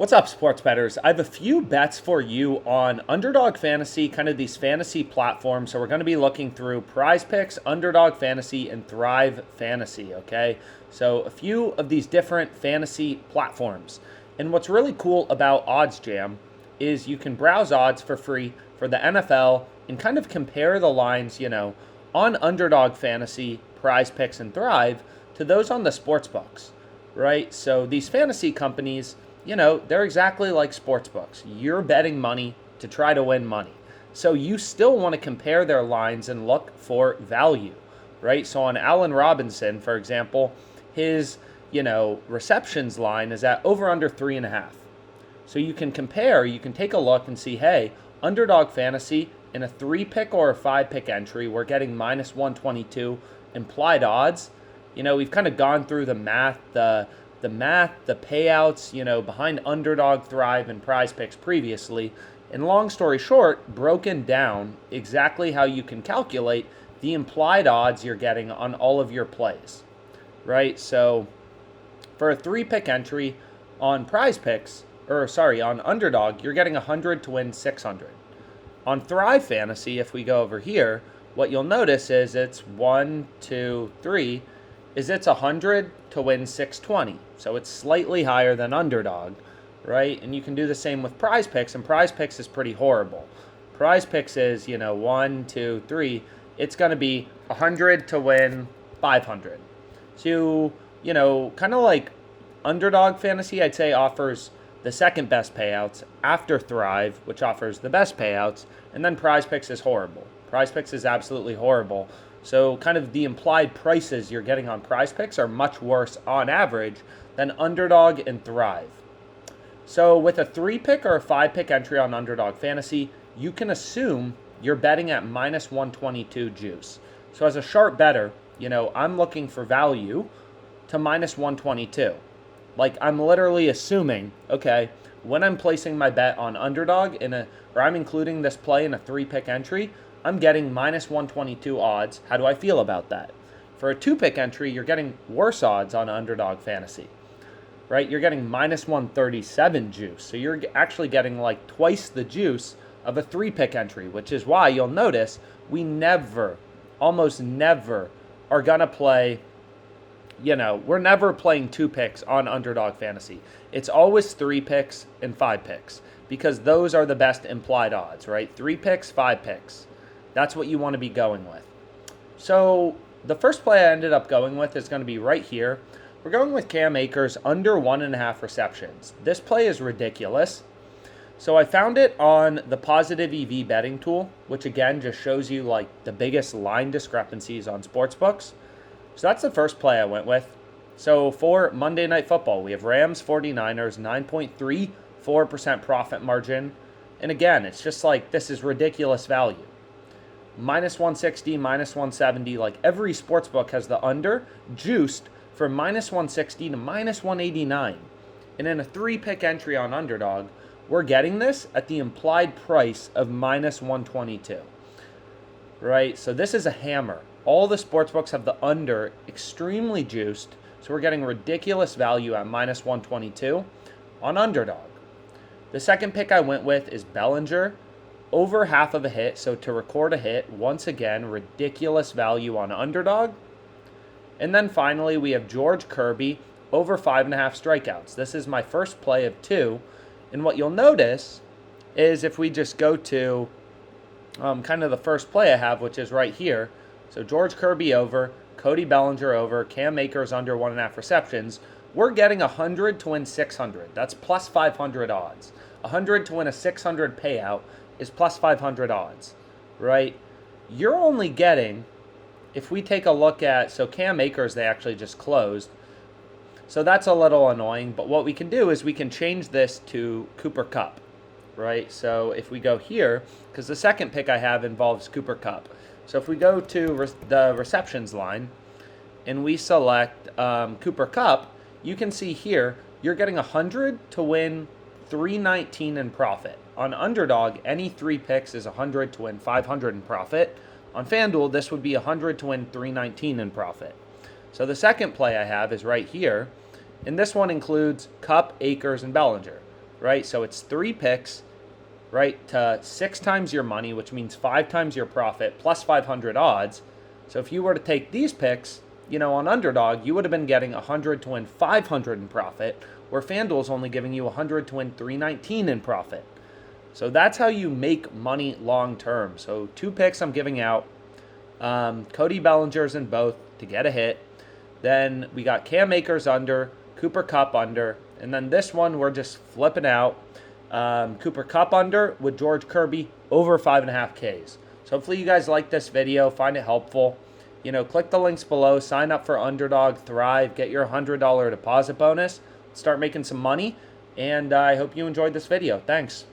What's up, sports bettors? I have a few bets for you on Underdog Fantasy, kind of these fantasy platforms. So we're going to be looking through PrizePicks, Underdog Fantasy, and Thrive Fantasy, okay? So a few of these different fantasy platforms. And what's really cool about OddsJam is you can browse odds for free for the NFL and kind of compare the lines, on Underdog Fantasy, PrizePicks, and Thrive to those on the sports books, right? So these fantasy companies, they're exactly like sports books. You're betting money to try to win money. So you still want to compare their lines and look for value, right? So on Allen Robinson, for example, his, receptions line is at over under 3.5. So you can compare, you can take a look and see, hey, Underdog Fantasy in a 3-pick or a 5-pick entry, we're getting minus 122 implied odds. We've kind of gone through the math, the payouts, behind Underdog, Thrive, and PrizePicks previously. And long story short, broken down exactly how you can calculate the implied odds you're getting on all of your plays, right? So for a 3-pick entry on on Underdog, you're getting 100 to win 600. On Thrive Fantasy, if we go over here, what you'll notice is it's 1, 2, 3, it's 100 to win 620. So it's slightly higher than Underdog, right? And you can do the same with PrizePicks, and PrizePicks is pretty horrible. PrizePicks is, 1, 2, 3. It's going to be 100 to win 500. So, kind of like Underdog Fantasy, I'd say offers the second best payouts after Thrive, which offers the best payouts, and then PrizePicks is horrible. PrizePicks is absolutely horrible. So kind of the implied prices you're getting on PrizePicks are much worse on average than Underdog and Thrive. So with a 3-pick or a 5-pick entry on Underdog Fantasy, you can assume you're betting at minus 122 juice. So as a sharp bettor, I'm looking for value to minus 122. Like I'm literally assuming, okay, when I'm placing my bet on Underdog or I'm including this play in a 3-pick entry, I'm getting minus 122 odds. How do I feel about that? For a 2-pick entry, you're getting worse odds on Underdog Fantasy, right? You're getting minus 137 juice. So you're actually getting like twice the juice of a 3-pick entry, which is why you'll notice we almost never are going to play, we're never playing 2 picks on Underdog Fantasy. It's always 3 picks and 5 picks because those are the best implied odds, right? 3 picks, 5 picks. That's what you want to be going with. So the first play I ended up going with is going to be right here. We're going with Cam Akers under 1.5 receptions. This play is ridiculous. So I found it on the Positive EV betting tool, which again just shows you like the biggest line discrepancies on sportsbooks. So that's the first play I went with. So for Monday Night Football, we have Rams 49ers, 9.34% profit margin. And again, it's just like this is ridiculous value. Minus 160, minus 170, like every sportsbook has the under juiced from minus 160 to minus 189. And in a 3-pick entry on Underdog, we're getting this at the implied price of minus 122, right? So this is a hammer. All the sportsbooks have the under extremely juiced, so we're getting ridiculous value at minus 122 on Underdog. The second pick I went with is Bellinger, over half of a hit, so to record a hit, once again, ridiculous value on Underdog. And then finally, we have George Kirby, over 5.5 strikeouts. This is my first play of 2, and what you'll notice is if we just go to kind of the first play I have, which is right here, so George Kirby over, Cody Bellinger over, Cam Akers under 1.5 receptions, we're getting 100 to win 600. That's plus 500 odds. 100 to win a 600 payout is plus 500 odds, right? You're only getting, if we take a look at, so Cam Akers, they actually just closed. So that's a little annoying, but what we can do is we can change this to Cooper Kupp, right? So if we go here, because the second pick I have involves Cooper Kupp. So if we go to the receptions line and we select Cooper Kupp, you can see here, you're getting 100 to win 319 in profit. On Underdog, any 3 picks is 100 to win 500 in profit. On FanDuel, this would be 100 to win 319 in profit. So the second play I have is right here, and this one includes Kupp, Akers, and Bellinger. right? So it's 3 picks, right, to 6 times your money, which means 5 times your profit plus 500 odds. So if you were to take these picks, on Underdog, you would have been getting 100 to win 500 in profit, where FanDuel's only giving you 100 to win 319 in profit. So that's how you make money long term. So 2 picks I'm giving out. Cody Bellinger's in both to get a hit. Then we got Cam Akers under, Cooper Kupp under, and then this one we're just flipping out. Cooper Kupp under with George Kirby over 5.5 Ks. So hopefully you guys like this video, find it helpful. Click the links below, sign up for Underdog, Thrive, get your $100 deposit bonus, start making some money, and I hope you enjoyed this video. Thanks.